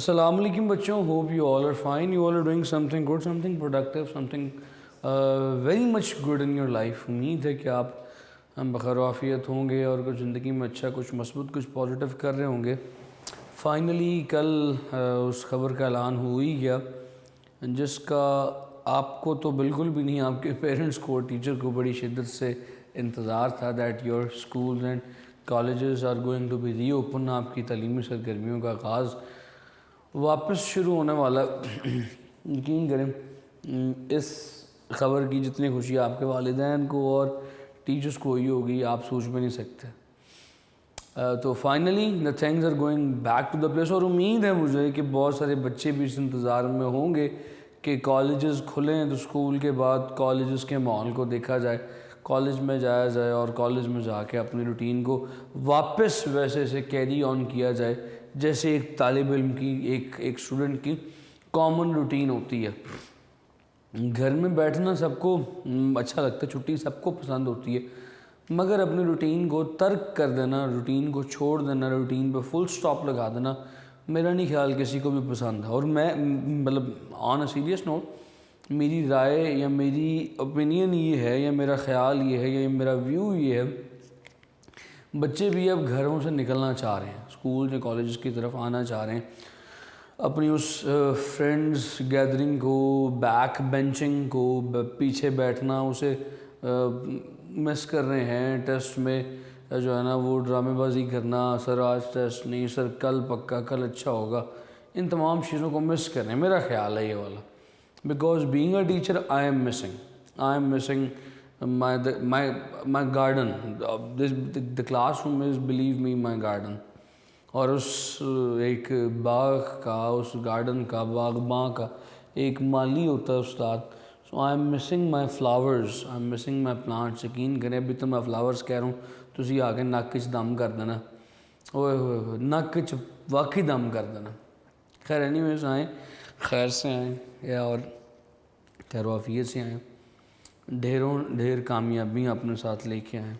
अस्सलाम वालेकुम बच्चों, hope you all are fine, you all are doing something good, something productive, something very much good in your life. उम्मीद है कि आप हम बखैर आफियत होंगे और कुछ ज़िंदगी में अच्छा, कुछ मस्बूत, कुछ पॉजिटिव कर रहे होंगे। फाइनली कल उस खबर का ऐलान हो ही गया जिसका आपको तो बिल्कुल भी नहीं, आपके पेरेंट्स को, टीचर को बड़ी शिद्दत से इंतज़ार था that your schools and colleges are going to be reopen. आपकी तालीमी सरगर्मियों का आगाज़ वापस शुरू होने वाला। यकीन करें इस खबर की जितनी खुशी आपके वालिदैन को और टीचर्स को ही होगी आप सोच भी नहीं सकते। तो finally the things are going back to the place. और उम्मीद है मुझे कि बहुत सारे बच्चे भी इस इंतज़ार में होंगे कि कॉलेजेस खुलें तो स्कूल के बाद कॉलेजेस के माहौल को देखा जाए, कॉलेज में जाया जाए और कॉलेज में जाके अपनी रूटीन को वापस वैसे से कैरी ऑन किया जाए जैसे एक तालिब इल्म की, एक स्टूडेंट की कॉमन रूटीन होती है। घर में बैठना सबको अच्छा लगता है, छुट्टी सबको पसंद होती है, मगर अपनी रूटीन को तर्क कर देना, रूटीन को छोड़ देना, रूटीन पे फुल स्टॉप लगा देना मेरा नहीं ख्याल किसी को भी पसंद है। और मैं मतलब ऑन अ सीरियस नोट, मेरी राय या मेरी ओपिनियन ये है या मेरा ख्याल ये है या मेरा व्यू ये है, बच्चे भी अब घरों से निकलना चाह रहे हैं, स्कूल या कॉलेज की तरफ आना चाह रहे हैं, अपनी उस फ्रेंड्स गैदरिंग को, बैक बेंचिंग को, पीछे बैठना, उसे मिस कर रहे हैं। टेस्ट में जो है ना वो ड्रामेबाजी करना, सर आज टेस्ट नहीं, सर कल पक्का, कल अच्छा होगा, इन तमाम चीज़ों को मिस कर रहे हैं, मेरा ख्याल है ये वाला। Because being a teacher I am missing my garden. The classroom is, believe me, my garden. और उस एक बाग का, उस गार्डन का, बागबां का एक माली होता है उस्ताद। So I am missing my flowers, I am missing my plants. यकीन करें अभी तो मैं फ्लावर्स कह रहा हूँ, तुसी आके नक च दम कर देना, ओए होए नक च वाकई दम कर देना। खैर एनीवेज, आएँ खैर से आएँ या और खैर वाफियत से आएँ, ढेर कामयाबियाँ अपने साथ लेके आएँ।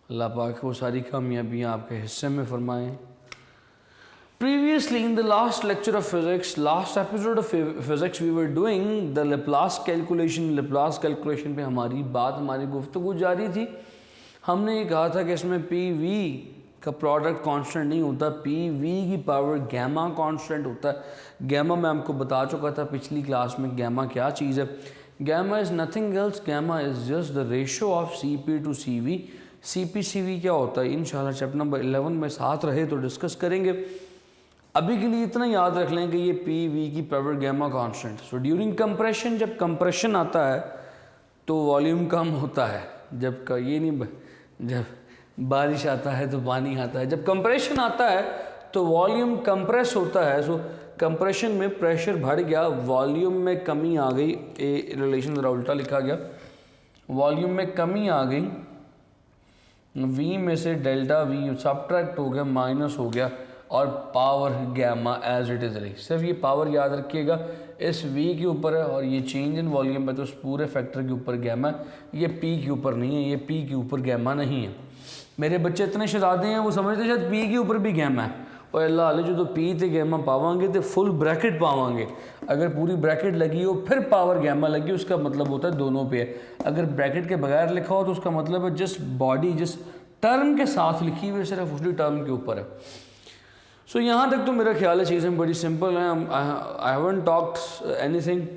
अल्लाह पाक वो सारी कामयाबियाँ आपके हिस्से में फरमाएँ। Previously in the last lecture of physics, last episode of physics, we were doing the Laplace calculation. Laplace calculation पे हमारी गुफ्तगू जारी थी। हमने ये कहा था कि इसमें PV का प्रोडक्ट कांस्टेंट नहीं होता, PV की पावर गैमा कांस्टेंट होता है। गैमा मैं आपको बता चुका था पिछली क्लास में, गैमा क्या चीज़ है। Gamma is nothing else, gamma is just the ratio of CP to CV। CP/CV क्या होता है इंशाल्लाह चैप्टर नंबर 11 में साथ रहे तो डिस्कस करेंगे। अभी के लिए इतना याद रख लें कि ये PV की power gamma constant. So during compression, जब कंप्रेशन आता है तो वॉल्यूम कम होता है, जब का ये नहीं, जब बारिश आता है तो पानी आता है, जब कंप्रेशन आता है तो वॉल्यूम कंप्रेस होता है। सो कंप्रेशन में प्रेशर बढ़ गया, वॉल्यूम में कमी आ गई, ए रिलेशन ज़रा उल्टा लिखा गया, वॉल्यूम में कमी आ गई, V में से डेल्टा V सबट्रैक्ट हो गया, माइनस हो गया और power gamma as it is रही। सिर्फ ये पावर याद रखिएगा, इस V के ऊपर है और ये चेंज इन वॉल्यूम है तो उस पूरे फैक्टर के ऊपर गैमा है, ये P के ऊपर नहीं है, ये P के ऊपर गैमा नहीं है। मेरे बच्चे इतने शरारते हैं वो समझते शायद P के ऊपर भी गैमा है। और अल्लाह आले जो तो P ते गैमा पावांगे तो फुल ब्रैकेट पावांगे, अगर पूरी ब्रैकेट लगी हो फिर पावर गैमा लगी उसका मतलब होता है दोनों पे है। अगर ब्रैकेट के बगैर लिखा हो तो उसका मतलब है जिस बॉडी, जिस टर्म के साथ लिखी हुई सिर्फ उसी टर्म के ऊपर है। सो यहाँ तक तो मेरा ख्याल है चीज़ें बड़ी सिंपल हैं। I haven't talked anything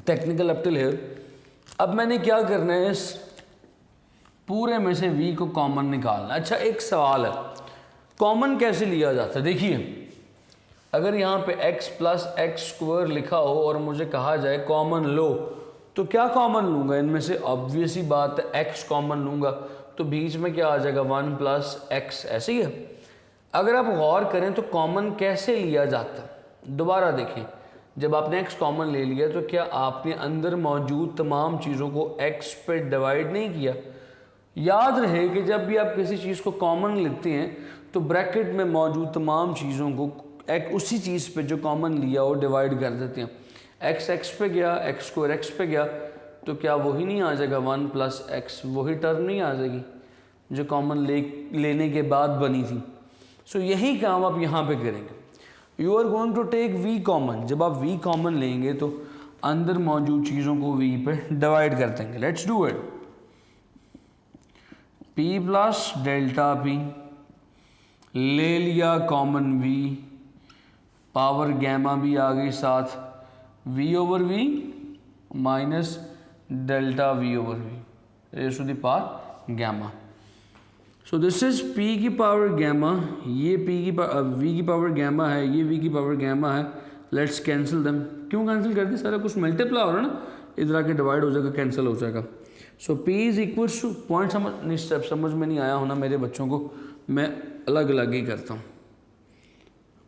technical up till here. अब मैंने क्या करना है, इस पूरे में से V को कॉमन निकालना। अच्छा एक सवाल है, कॉमन कैसे लिया जाता है? देखिए अगर यहाँ पे x प्लस एक्स स्क्वायर लिखा हो और मुझे कहा जाए कॉमन लो, तो क्या कॉमन लूँगा इनमें से? ऑब्वियस ही बात है x कॉमन लूँगा तो बीच में क्या आ जाएगा, 1 प्लस एक्स, ऐसे ही है। अगर आप गौर करें तो कॉमन कैसे लिया जाता है, दोबारा देखें, जब आपने x कॉमन ले लिया तो क्या आपने अंदर मौजूद तमाम चीज़ों को x पे डिवाइड नहीं किया? याद रहे कि जब भी आप किसी चीज़ को कॉमन लेते हैं तो ब्रैकेट में मौजूद तमाम चीज़ों को एक उसी चीज़ पे जो कॉमन लिया हो डिवाइड कर देते हैं। x पे गया, x स्क्वायर x पे गया, तो क्या वही नहीं आ जाएगा 1 प्लस एक्स, वही टर्म नहीं आ जाएगी जो कॉमन लेने के बाद बनी थी? सो यही काम आप यहाँ पे करेंगे। You are going to take v common. जब आप v कॉमन लेंगे तो अंदर मौजूद चीज़ों को v पे डिवाइड कर देंगे। Let's do it. p plus delta p ले लिया कॉमन v, पावर गैमा भी आ गई साथ, v over v minus delta v over v raise to the power gamma. So this is p की पावर गैमा, ये v की power gamma है, ये v की पावर गैमा है। Let's cancel them. क्यों कैंसिल कर दी? सारा कुछ मल्टीप्लाई हो रहा है ना, इधर आके डिवाइड हो जाएगा, कैंसिल हो जाएगा। So p is equals to, point समझ में नहीं आया होना मेरे बच्चों को, मैं अलग अलग ही करता हूँ,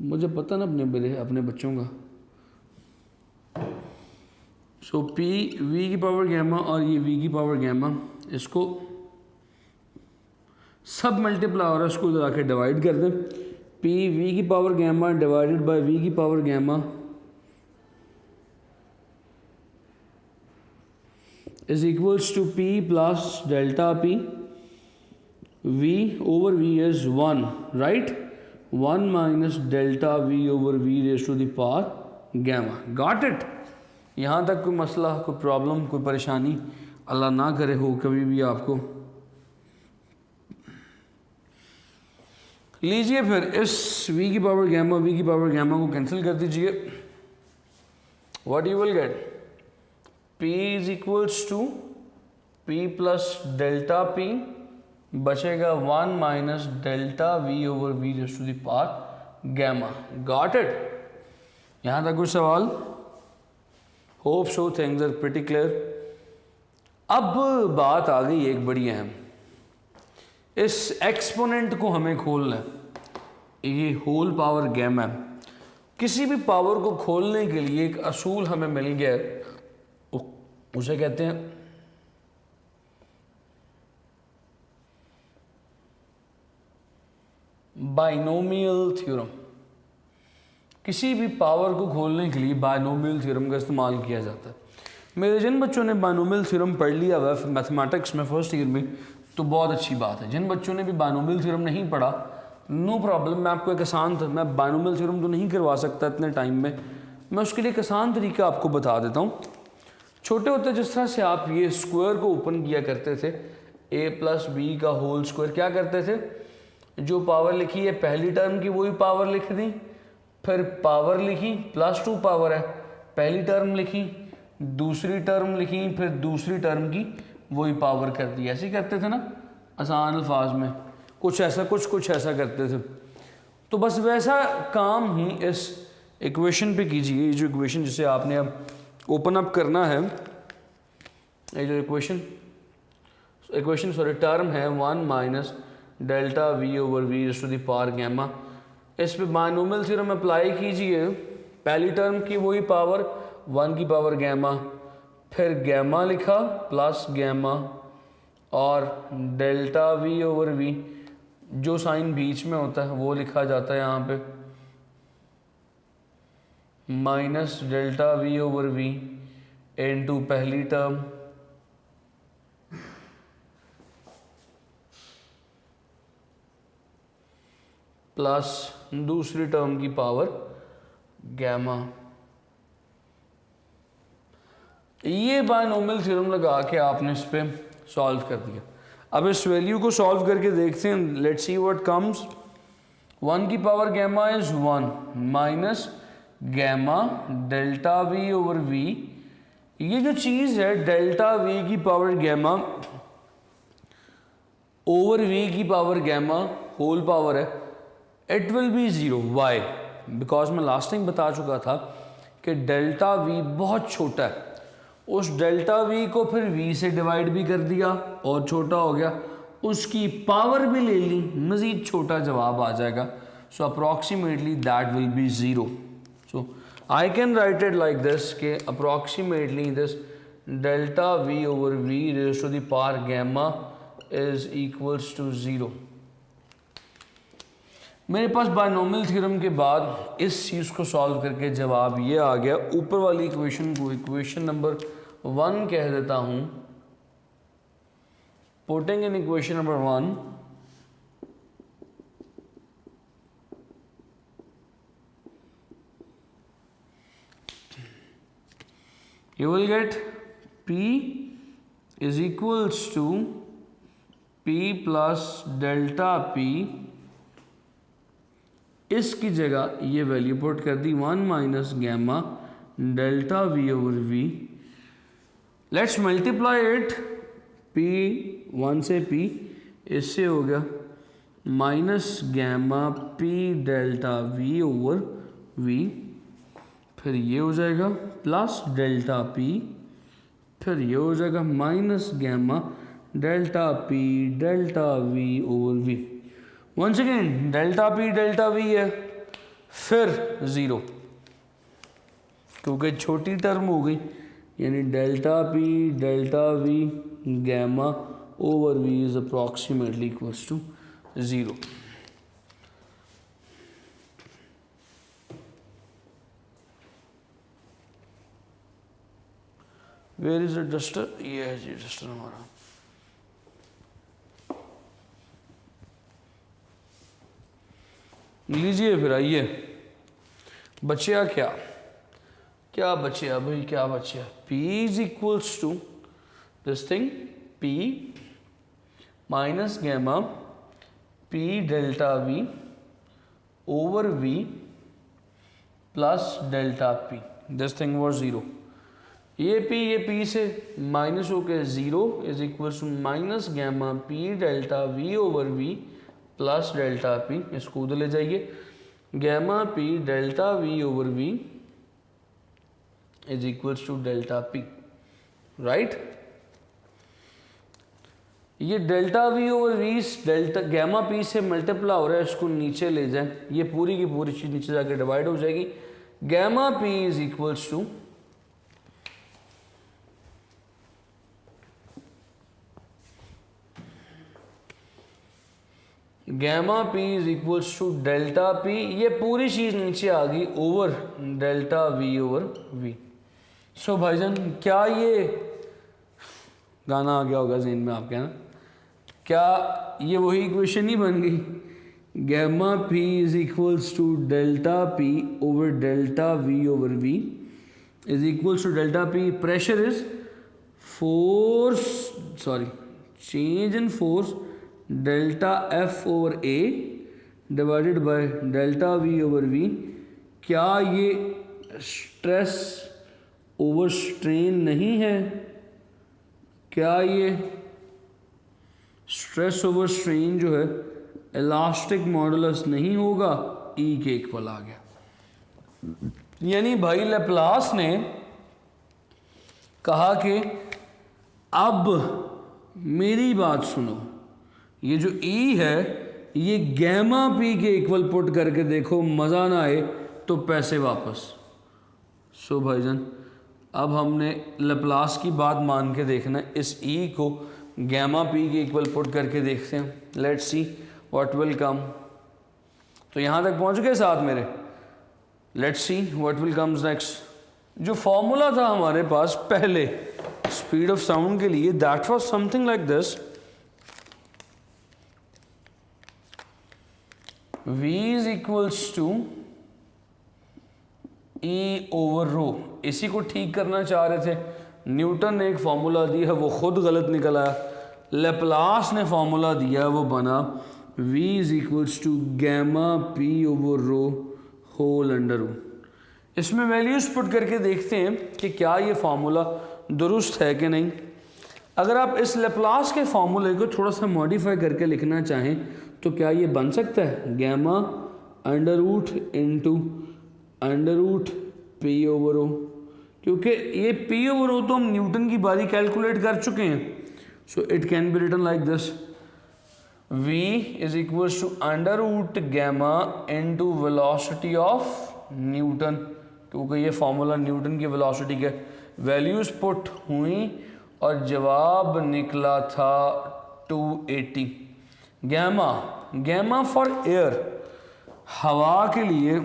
मुझे पता ना अपने बच्चों का। सो p v की पावर गैमा और ये v की पावर गैमा, इसको सब मल्टीप्लाई हो रहा है, इसको इधर आके डिवाइड कर दें। p v की power gamma divided by v की power gamma is equals to p plus delta p, v over v is 1, right? 1 minus delta v over v raised to the power gamma. Got it? यहाँ तक कोई मसला, कोई problem, कोई परेशानी अल्लाह ना करे हो कभी भी आपको। लीजिए फिर इस v की पावर गैमा को कैंसिल कर दीजिए। What you will get? p is equals to p plus delta p बचेगा 1 minus delta v over v raise to the power gamma. Got it? यहाँ तक कोई सवाल? Hope so, things are pretty clear. अब बात आ गई एक बड़ी अहम, इस एक्सपोनेंट को हमें खोलना है। ये होल पावर गैमा है। किसी भी पावर को खोलने के लिए एक असूल हमें मिल गया है, उसे कहते हैं बाइनोमियल थ्योरम। किसी भी पावर को खोलने के लिए बाइनोमियल थ्योरम का इस्तेमाल किया जाता है। मेरे जिन बच्चों ने बाइनोमियल थ्योरम पढ़ लिया हुआ है मैथमेटिक्स में फर्स्ट ईयर में, तो बहुत अच्छी बात है। जिन बच्चों ने भी बाइनोमियल थ्योरम नहीं पढ़ा, नो प्रॉब्लम, मैं आपको एक आसान था, मैं बाइनोमियल थ्योरम तो नहीं करवा सकता इतने टाइम में, मैं उसके लिए एक आसान तरीका आपको बता देता हूँ। छोटे होते जिस तरह से आप ये स्क्वायर को ओपन किया करते थे, a प्लस बी का होल स्क्वायर, क्या करते थे? जो पावर लिखी है पहली टर्म की वही पावर लिख दी, फिर पावर लिखी प्लस 2 पावर है, पहली टर्म लिखी, दूसरी टर्म लिखी, फिर दूसरी टर्म की वही पावर कर दी। ऐसे ही करते थे ना आसान अल्फाज में, कुछ ऐसा करते थे। तो बस वैसा काम ही इस इक्वेशन पे कीजिए। ये जो इक्वेशन जिसे आपने अब ओपन अप करना है, ये जो इक्वेशन टर्म है 1 minus delta v over v raise to the power gamma, इस पे बाइनोमियल थ्योरम अप्लाई कीजिए। पहली टर्म की वही पावर 1 की पावर गैमा, फिर गैमा लिखा प्लस गैमा और डेल्टा v ओवर v, जो साइन बीच में होता है वो लिखा जाता है यहाँ पे minus delta v over v into पहली टर्म प्लस दूसरी टर्म की पावर गैमा। ये बाइनोमियल थ्योरम लगा के आपने इस पे सॉल्व कर दिया। अब इस वैल्यू को सॉल्व करके देखते हैं। Let's see what comes. 1 की power gamma is 1 minus gamma delta v over v। ये जो चीज़ है डेल्टा v की पावर गैमा ओवर v की पावर गैमा होल पावर है, it will be 0। Why? Because मैं लास्ट टाइम बता चुका था कि डेल्टा v बहुत छोटा है, उस डेल्टा v को फिर v से डिवाइड भी कर दिया और छोटा हो गया, उसकी पावर भी ले ली, मज़ीद छोटा जवाब आ जाएगा। So approximately that will be 0। So I can write it like this कि approximately this delta v over v raise to the power gamma is equals to 0। मेरे पास बाइनोमियल थ्योरम के बाद इस चीज़ को सॉल्व करके जवाब ये आ गया। ऊपर वाली इक्वेशन को इक्वेशन नंबर 1 कह देता हूँ। Putting in equation number 1, You will get P is equals to P plus delta P, इसकी जगह ये वैल्यू पुट कर दी 1 minus gamma delta V over V. Let's multiply it, P 1 से P, इससे हो गया minus gamma P delta V over V, फिर ये हो जाएगा प्लस डेल्टा P, फिर ये हो जाएगा minus gamma delta P delta V over V. Once again delta P delta V है, फिर ज़ीरो क्योंकि छोटी टर्म हो गई, यानी delta P delta V gamma over V is approximately equals to zero. Where is a duster? ये है जी duster हमारा. लीजिए फिर आइए, बचिया क्या क्या बचिया भाई, क्या बचिया? P is equals to this thing P minus gamma P delta V over V plus delta P. This thing was zero. ये P से माइनस होकर zero is equals to minus gamma P delta V over V plus delta P. इसको उधर ले जाइए, gamma P delta V over V is equals to delta P, right. ये delta V over V delta gamma P से multiply हो रहा है, इसको नीचे ले जाएं, ये पूरी की पूरी चीज़ नीचे जाके डिवाइड हो जाएगी. Gamma P is equals to gamma P is equals to delta P, ये पूरी चीज़ नीचे आ गई over delta V over V. So भाईजान क्या ये गाना आ गया होगा ज़हन में आपके ना? क्या ये वही इक्वेशन नहीं बन गई? Gamma P is equals to delta P over delta V over V is equals to delta P. Pressure is change in force delta F over A divided by delta V over V. क्या ये stress over strain नहीं है? क्या ये stress over strain जो है elastic modulus नहीं होगा? E के इक्वल आ गया. यानी भाई लैप्लास ने कहा कि अब मेरी बात सुनो, ये जो E है ये गैमा P के इक्वल पुट करके देखो, मज़ा ना आए तो पैसे वापस. सो भाईजान अब हमने लैप्लास की बात मान के देखना है, इस E को गैमा P के इक्वल पुट करके देखते हैं. Let's see what will come. तो यहाँ तक पहुँच गए साथ मेरे. Let's see what will comes next. जो फॉर्मूला था हमारे पास पहले स्पीड ऑफ साउंड के लिए, that was something like this. V is equals to E over rho. इसी को ठीक करना चाह रहे थे. न्यूटन ने एक फार्मूला दी है, वो खुद गलत निकल आया. लैप्लास ने फार्मूला दिया, वो बना V is equals to gamma P over rho whole under root. इसमें वैल्यूज पुट करके देखते हैं कि क्या ये फार्मूला दुरुस्त है कि नहीं. अगर आप इस लैप्लास के फार्मूले को थोड़ा सा मॉडिफाई करके लिखना चाहें तो क्या ये बन सकता है? Gamma under root into under root P over O. क्योंकि ये P ओवर ओ तो हम न्यूटन की बारी कैलकुलेट कर चुके हैं. So it can be written like this. V is equals to under root gamma into velocity of Newton, क्योंकि ये फॉर्मूला न्यूटन की वेलोसिटी के वैल्यूज पुट हुई और जवाब निकला था 280. गैमा फॉर एयर, हवा के लिए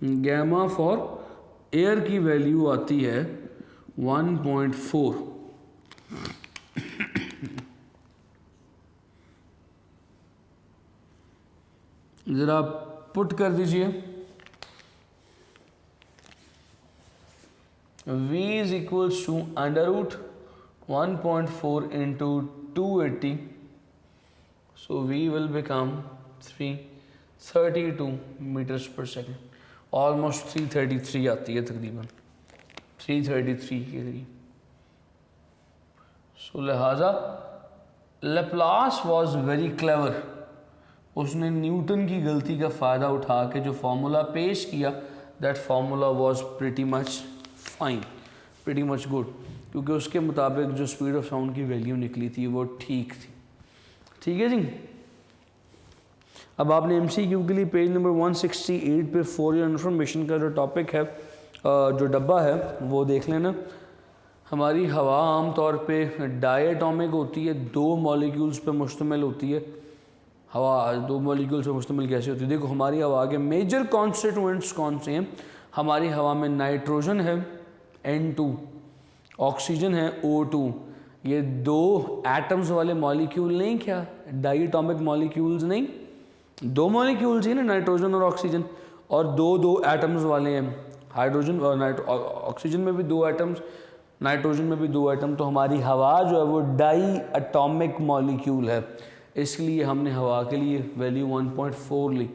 गैमा फॉर एयर की वैल्यू आती है 1.4. ज़रा पुट कर दीजिए. v is equals to under root 1.4 into 280, so v will become 332 meters per second, almost 333 आती है तकरीबन 333 के करीब। सो लिहाजा लेप्लास वॉज वेरी क्लेवर, उसने न्यूटन की गलती का फ़ायदा उठा के जो फार्मूला पेश किया, that formula was pretty much fine, pretty much good, क्योंकि उसके मुताबिक जो स्पीड ऑफ साउंड की वैल्यू निकली थी वो ठीक थी। ठीक है जी। अब आपने MCQ के लिए पेज नंबर 168 पे फॉर योर इन्फॉर्मेशन का जो टॉपिक है, जो डब्बा है वो देख लेना। हमारी हवा आम तौर पे डायटोमिक होती है, 2 मॉलिक्यूल्स पे मुश्तमिल होती है। हवा 2 मॉलिक्यूल्स पे मुश्तमिल कैसे होती है? देखो हमारी हवा के मेजर कॉन्स्टिट्यूएंट्स कौन से हैं? हमारी हवा में नाइट्रोजन है N2, ऑक्सीजन है O2, ये 2 एटम्स वाले मॉलिक्यूल नहीं, क्या डायटोमिक मॉलिक्यूल्स नहीं, 2 मॉलिक्यूल्स ही ना, नाइट्रोजन और ऑक्सीजन, और 2 एटम्स वाले हैं, हाइड्रोजन और ऑक्सीजन में भी 2 एटम्स, नाइट्रोजन में भी 2 एटम। तो हमारी हवा जो है वो डाई एटॉमिक मॉलिक्यूल है, इसलिए हमने हवा के लिए वैल्यू 1.4 ली।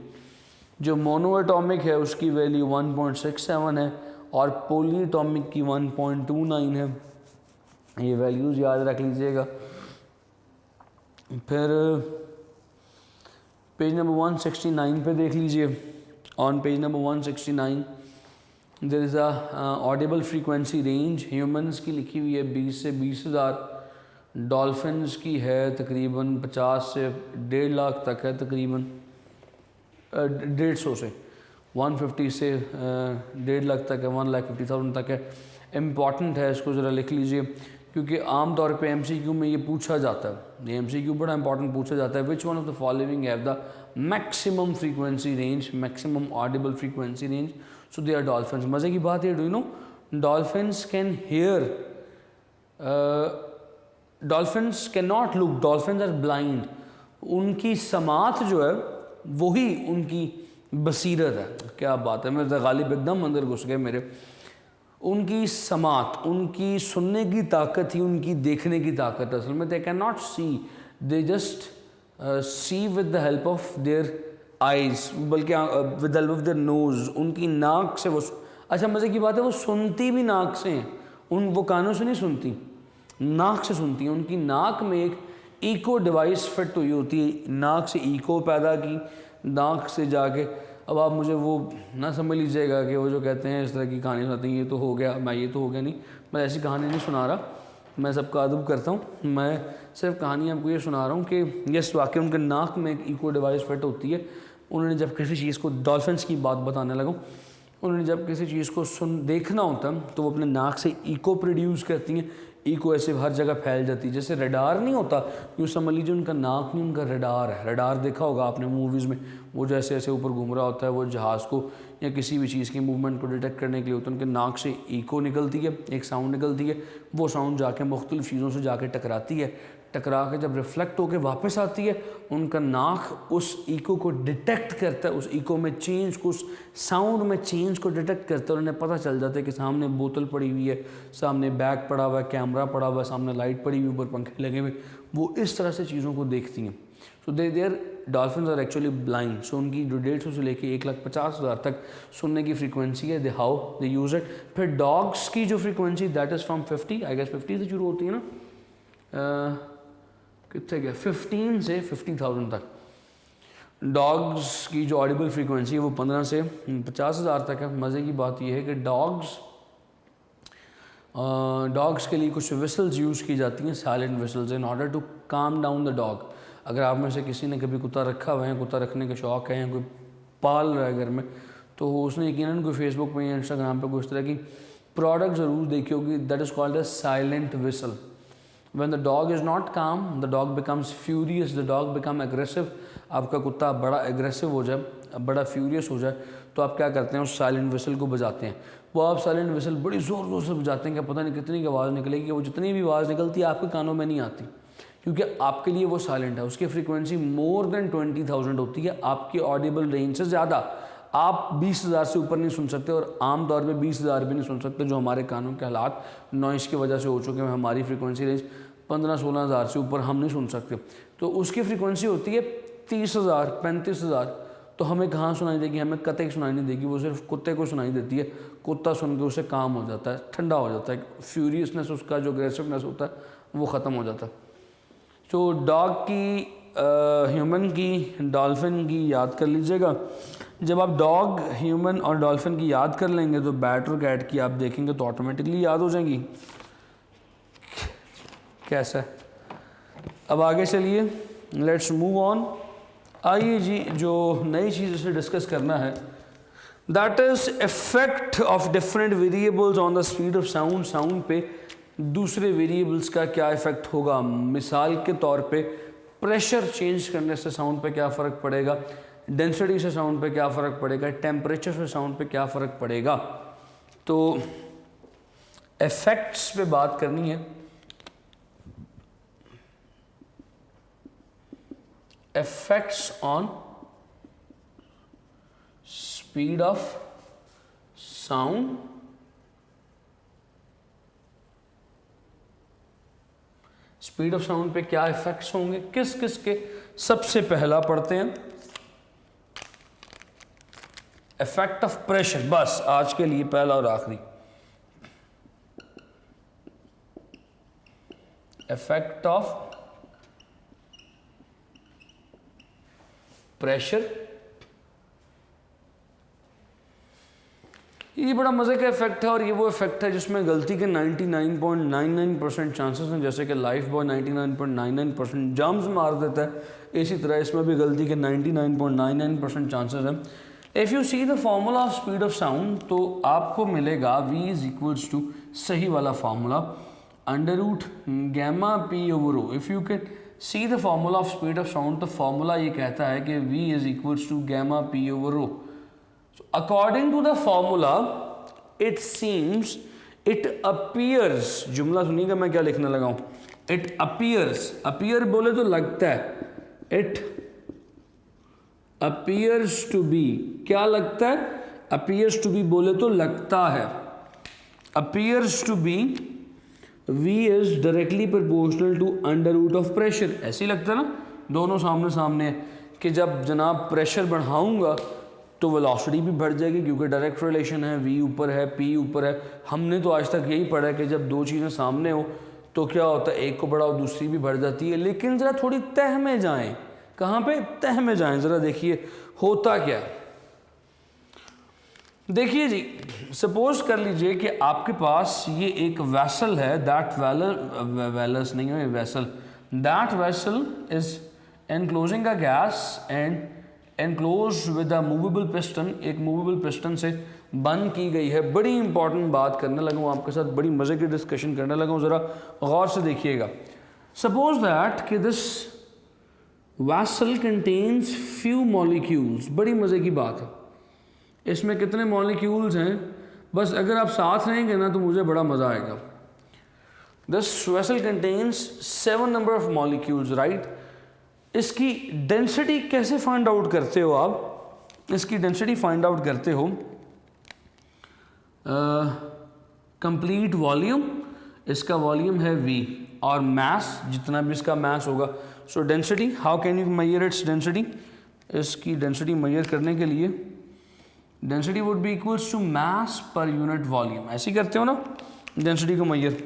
जो मोनो एटॉमिक है उसकी वैल्यू 1.67 है और पोली एटॉमिक की 1.29 है। ये वैल्यूज़ याद रख लीजिएगा। फिर पेज नंबर 169 पे देख लीजिए। On page number 169 there is a audible frequency range. Humans की लिखी हुई है 20 से 20,000, डॉल्फिन्स की है तकरीबन 50 से 1.5 लाख तक है, तकरीबन 150 से 150 से 1.5 लाख तक है, 1,50,000 तक है। इम्पॉर्टेंट है, इसको ज़रा लिख लीजिए, क्योंकि आम तौर पे MCQ में ये पूछा जाता है। ये MCQ बड़ा इंपॉर्टेंट पूछा जाता है। Which one of the following have the maximum frequency range, maximum audible frequency range? So they are dolphins. मज़े की बात है, do you know dolphins can hear, dolphins can not look, dolphins are blind. उनकी समात जो है वही उनकी बसीरत है। क्या बात है, मेरे गालिब एकदम अंदर घुस गए मेरे। उनकी समात, उनकी सुनने की ताकत ही उनकी देखने की ताकत है। असल में they can not see, they just see with the help of their eyes, बल्कि with the help of their nose, उनकी नाक से वो। अच्छा मज़े की बात है, वो सुनती भी नाक से हैं। वो कानों से नहीं सुनती, नाक से सुनती हैं। उनकी नाक में एक इको डिवाइस फिट हुई होती है, नाक से इको पैदा की, नाक से जाके। अब आप मुझे वो ना समझ लीजिएगा कि वो जो कहते हैं इस तरह की कहानी सुनाते हैं, ये तो हो गया, मैं ये तो हो गया नहीं, मैं ऐसी कहानी नहीं सुना रहा, मैं सबका अदब करता हूँ। मैं सिर्फ कहानी आपको ये सुना रहा हूँ कि यस वाकई उनके नाक में एक इको डिवाइस फिट होती है। उन्होंने जब किसी चीज़ को, डॉल्फिन्स की बात बताने लगा, उन्होंने जब किसी चीज़ को देखना होता है तो वो अपने नाक से इको प्रोड्यूस करती हैं। इको ऐसे हर जगह फैल जाती है, जैसे रडार नहीं होता, यूँ समझ लीजिए उनका नाक नहीं, उनका रडार है। रडार देखा होगा आपने मूवीज़ में, वो जैसे ऐसे ऊपर घूम रहा होता है, वो जहाज़ को या किसी भी चीज़ की मूवमेंट को डिटेक्ट करने के लिए होता है। उनके नाक से इको निकलती है, एक साउंड निकलती है, वो साउंड जाके मुख्तलिफ़ चीज़ों से जाके टकराती है, टकरा के जब रिफ्लेक्ट होकर वापस आती है, उनका नाक उस इको को डिटेक्ट करता है, उस इको में चेंज को, उस साउंड में चेंज को डिटेक्ट करता है। और उन्हें पता चल जाता है कि सामने बोतल पड़ी हुई है, सामने बैग पड़ा हुआ है, कैमरा पड़ा हुआ है, सामने लाइट पड़ी हुई, ऊपर पंखे लगे हुए। वो इस तरह से चीज़ों को देखती हैं। So there dolphins are actually blind. So उनकी जो 150 से लेके 1,50,000 तक सुनने की फ्रीक्वेंसी है, they how they use it. फिर डॉग्स की जो frequency that is from 50, I guess 50 से शुरू होती है ना, कितने गया 15 से 50,000 तक। डॉग्स की जो ऑडिबल फ्रीक्वेंसी है वो 15 से 50,000 तक है। मज़े की बात यह है कि डॉग्स के लिए कुछ विसल्स यूज़ की जाती हैं, silent whistles, in order to calm down the dog. अगर आप में से किसी ने कभी कुत्ता रखा हुआ है, कुत्ता रखने का शौक़ है, या कोई पाल रहा है घर में, तो उसने यकीनन कोई फेसबुक पे या इंस्टाग्राम पे कोई इस तरह की प्रोडक्ट ज़रूर देखी होगी, that is called a silent whistle. When the dog is not calm, the dog becomes furious, the dog become aggressive। आपका कुत्ता बड़ा एग्रेसिव हो जाए, बड़ा फ्यूरियस हो जाए, तो आप क्या करते हैं, उस साइलेंट विसल को बजाते हैं। वो आप साइलेंट विसल बड़ी ज़ोर ज़ोर से बजाते हैं कि पता नहीं कितनी की आवाज़ निकलेगी, वो जितनी भी आवाज़ निकलती है आपके कानों में नहीं आती, क्योंकि आपके लिए वो साइलेंट है। उसकी फ्रीक्वेंसी मोर देन 20,000 होती है, आपकी ऑडिबल रेंज से ज़्यादा। आप 20,000 से ऊपर नहीं सुन सकते, और आम तौर पे 20,000 भी नहीं सुन सकते, जो हमारे कानों के हालात नॉइस की वजह से हो चुके हैं। हमारी फ्रीक्वेंसी रेंज 15-16 हज़ार से ऊपर हम नहीं सुन सकते। तो उसकी फ्रीक्वेंसी होती है 30,000 35,000। तो हमें कहाँ सुनाई देगी? हमें कतई सुनाई नहीं देगी, वो सिर्फ कुत्ते को सुनाई देती है। कुत्ता सुन के उसे काम हो जाता है, ठंडा हो जाता है, फ्यूरियसनेस उसका जो अग्रेसिवनेस होता है वो ख़त्म हो जाता है। तो डॉग की, ह्यूमन की, डॉल्फिन की याद कर लीजिएगा। जब आप डॉग, ह्यूमन और डॉल्फिन की याद कर लेंगे तो बैट और कैट की आप देखेंगे तो ऑटोमेटिकली याद हो जाएंगी। कैसा है? अब आगे चलिए, लेट्स मूव ऑन। आइए जी, जो नई चीज़ इसे डिस्कस करना है, that is effect of different variables on the speed of sound. Sound पे दूसरे वेरिएबल्स का क्या इफेक्ट होगा। मिसाल के तौर पे प्रेशर चेंज करने से साउंड पे क्या फ़र्क पड़ेगा, डेंसिटी से साउंड पे क्या फ़र्क पड़ेगा, टेम्परेचर से साउंड पे क्या फ़र्क पड़ेगा। तो इफेक्ट्स पे बात करनी है। Effects on speed of sound, speed of sound पे क्या इफेक्ट्स होंगे, किस किस के। सबसे पहला पढ़ते हैं इफेक्ट ऑफ प्रेशर, बस आज के लिए पहला और आखिरी। इफेक्ट ऑफ प्रेशर, ये बड़ा मज़े का इफेक्ट है, और ये वो इफेक्ट है जिसमें गलती के 99.99% चांसेस हैं। जैसे कि लाइफ बॉय 99.99% जर्म्स मार देता है, इसी तरह इसमें भी गलती के 99.99% चांसेस हैं। If you see the formula of speed of sound, तो आपको मिलेगा v इज इक्वल्स टू, सही वाला formula, under root gamma p over rho. If you can see the formula of speed of sound, तो formula ये कहता है कि v is equals to gamma p over rho. According to the formula, it seems, it appears, जुमला सुनिएगा मैं क्या लिखने लगा हूं, it appears, appear बोले तो लगता है, it appears to be, क्या लगता है? appears to be बोले तो लगता है, appears to be, v is directly proportional to under root of pressure। ऐसे ही लगता है ना, दोनों सामने सामने है कि जब जनाब प्रेशर बढ़ाऊंगा तो वेलोसिटी भी बढ़ जाएगी, क्योंकि डायरेक्ट रिलेशन है, v ऊपर है, p ऊपर है। हमने तो आज तक यही पढ़ा है कि जब दो चीज़ें सामने हो तो क्या होता है, एक को बढ़ाओ दूसरी भी बढ़ जाती है। लेकिन ज़रा थोड़ी तह में जाएं, कहाँ पे? तह में जाएं, ज़रा देखिए होता क्या है। देखिए जी, सपोज कर लीजिए कि आपके पास ये एक वैसल है, दैट वेलस नहीं है, vessel, that vessel is enclosing a gas and enclose with a movable piston, एक मूवेबल पिस्टन से बंद की गई है। बड़ी इंपॉर्टेंट बात करने लगा हूँ आपके साथ, बड़ी मज़े की डिस्कशन करने लगा हूँ, ज़रा गौर से देखिएगा। सपोज दैट कि this vessel contains few molecules, बड़ी मज़े की बात है। इसमें कितने मॉलिक्यूल्स हैं, बस अगर आप साथ रहेंगे ना तो मुझे बड़ा मज़ा आएगा। This vessel contains 7 number of molecules, right. इसकी डेंसिटी कैसे फाइंड आउट करते हो आप? इसकी डेंसिटी फाइंड आउट करते हो कंप्लीट वॉल्यूम, इसका वॉल्यूम है v, और मास, जितना भी इसका मास होगा। So density, how can you measure its density? इसकी डेंसिटी मेजर करने के लिए density would be equals to mass per unit volume, ऐसे ही करते हो ना डेंसिटी को मेजर।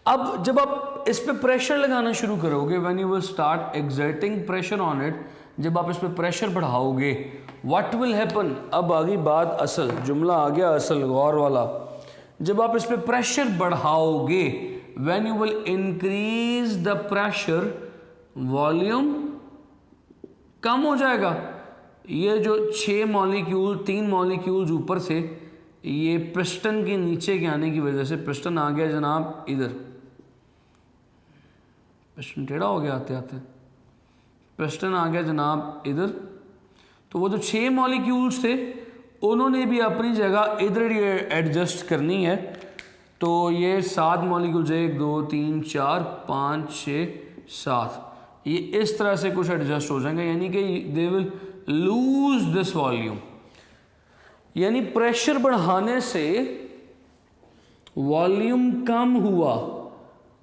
अब जब आप इस पे प्रेशर लगाना शुरू करोगे, when you will start exerting pressure on it, जब आप इस पे प्रेशर बढ़ाओगे, व्हाट विल हैपन? अब आ गई बात असल, जुमला आ गया असल, गौर वाला। जब आप इस पे प्रेशर बढ़ाओगे, when you will increase the pressure, volume कम हो जाएगा। ये जो 6 मॉलिक्यूल, 3 मॉलिक्यूल्स ऊपर से, ये पिस्टन के नीचे के आने की वजह से, पिस्टन आ गया जनाब इधर, पिस्टन टेढ़ा हो गया आते आते, पिस्टन आ गया जनाब इधर। तो वो जो 6 मॉलिक्यूल्स थे उन्होंने भी अपनी जगह इधर ही एडजस्ट करनी है। तो ये 7 मॉलिक्यूल्स, 1 2 3 4 5 6 7, ये इस तरह से कुछ एडजस्ट हो जाएंगे, यानी कि they will lose this volume, यानी प्रेशर बढ़ाने से वॉल्यूम कम हुआ,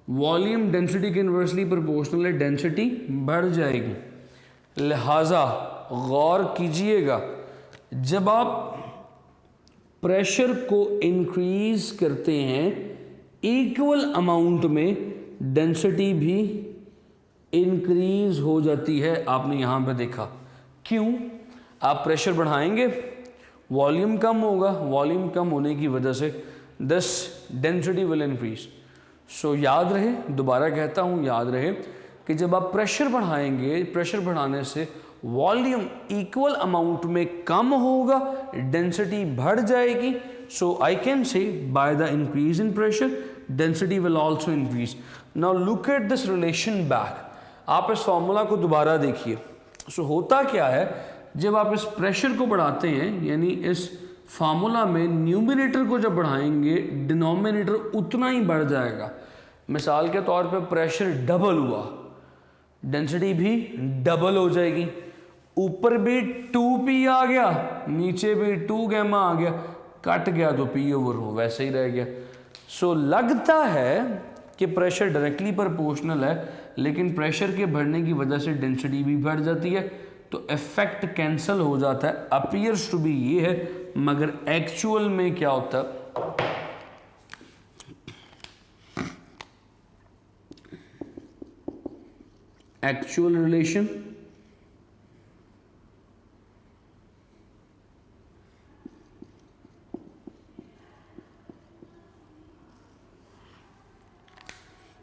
वॉल्यूम डेंसिटी के इन्वर्सली प्रोपोर्शनल है, डेंसिटी बढ़ जाएगी। लिहाजा गौर कीजिएगा, जब आप प्रेशर को इंक्रीज करते हैं इक्वल अमाउंट में, डेंसिटी भी इंक्रीज हो जाती है। आपने यहां पे देखा, क्यों? आप प्रेशर बढ़ाएंगे, वॉल्यूम कम होगा, वॉल्यूम कम होने की वजह से दिस डेंसिटी विल इंक्रीज। सो याद रहे, दोबारा कहता हूं, याद रहे कि जब आप प्रेशर बढ़ाएंगे, प्रेशर बढ़ाने से वॉल्यूम इक्वल अमाउंट में कम होगा, डेंसिटी बढ़ जाएगी। So I can say by the increase in pressure density will also increase. Now look at this relation back. आप इस फॉर्मूला को दोबारा देखिए। सो होता क्या है, जब आप इस प्रेशर को बढ़ाते हैं, यानी इस फार्मूला में न्यूमिनेटर को जब बढ़ाएंगे, डिनोमिनेटर उतना ही बढ़ जाएगा। मिसाल के तौर पे प्रेशर डबल हुआ, डेंसिटी भी डबल हो जाएगी। ऊपर भी 2p आ गया, नीचे भी 2 गैमा आ गया, कट गया तो p ओवर हो वैसे ही रह गया। सो लगता है कि प्रेशर डायरेक्टली प्रोपोर्शनल है, लेकिन प्रेशर के बढ़ने की वजह से डेंसिटी भी बढ़ जाती है, तो इफेक्ट कैंसिल हो जाता है। अपीयर्स टू बी ये है, मगर एक्चुअल में क्या होता है, एक्चुअल रिलेशन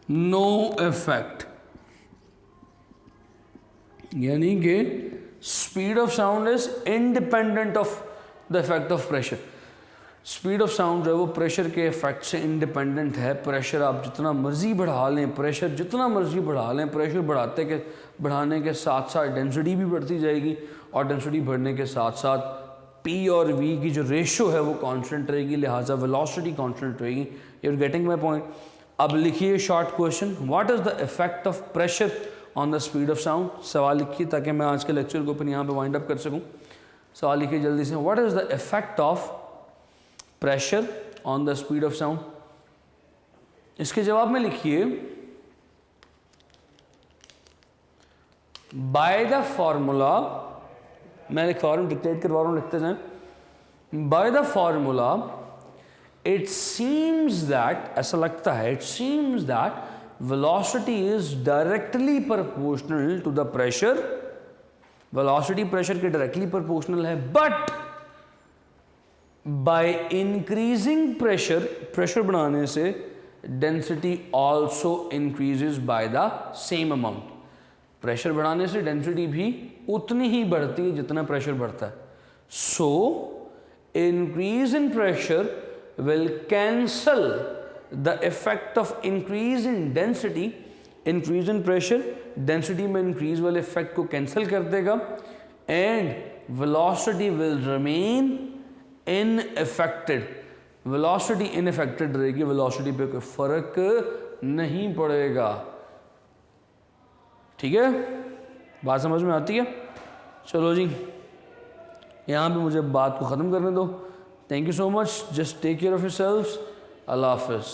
नो इफेक्ट, यानी कि speed of sound is independent of the effect of pressure. Speed of sound जो है वो प्रेशर के इफेक्ट से इंडिपेंडेंट है। प्रेशर आप जितना मर्जी बढ़ा लें, प्रेशर जितना मर्जी बढ़ा लें, प्रेशर बढ़ाने के साथ साथ डेंसिटी भी बढ़ती जाएगी, और डेंसिटी बढ़ने के साथ साथ P और V की जो रेशो है वो कांस्टेंट रहेगी, लिहाजा वेलोसिटी कांस्टेंट रहेगी। You are getting my point. अब लिखिए short question, what is the effect of pressure on the speed of sound. सवाल लिखिए ताकि मैं आज के लेक्चर को अपन यहाँ पे वाइंड अप कर सकूँ। सवाल लिखिए जल्दी से, what is the effect of pressure on the speed of sound. इसके जवाब में लिखिए, बाय द फॉर्मूला, मैं लिखवा रहा हूँ, डिक्टेट करवा रहा हूँ, लिखते जाएं। By the formula it seems that, ऐसा लगता है, it seems that velocity is directly proportional to the pressure, velocity pressure के directly proportional है, but by increasing pressure, pressure बढ़ाने से density also increases by the same amount। pressure बढ़ाने से density भी उतनी ही बढ़ती है जितना pressure बढ़ता है। so increase in pressure will cancel the effect of increase in density, increase in pressure, density में increase वाले effect को cancel कर देगा, and velocity will remain unaffected, velocity unaffected रहेगी, velocity पे कोई फर्क नहीं पड़ेगा। ठीक है, बात समझ में आती है? चलो जी, यहाँ पे मुझे बात को ख़त्म करने दो। Thank you so much, just take care of yourselves. Allah हाफ़िज़।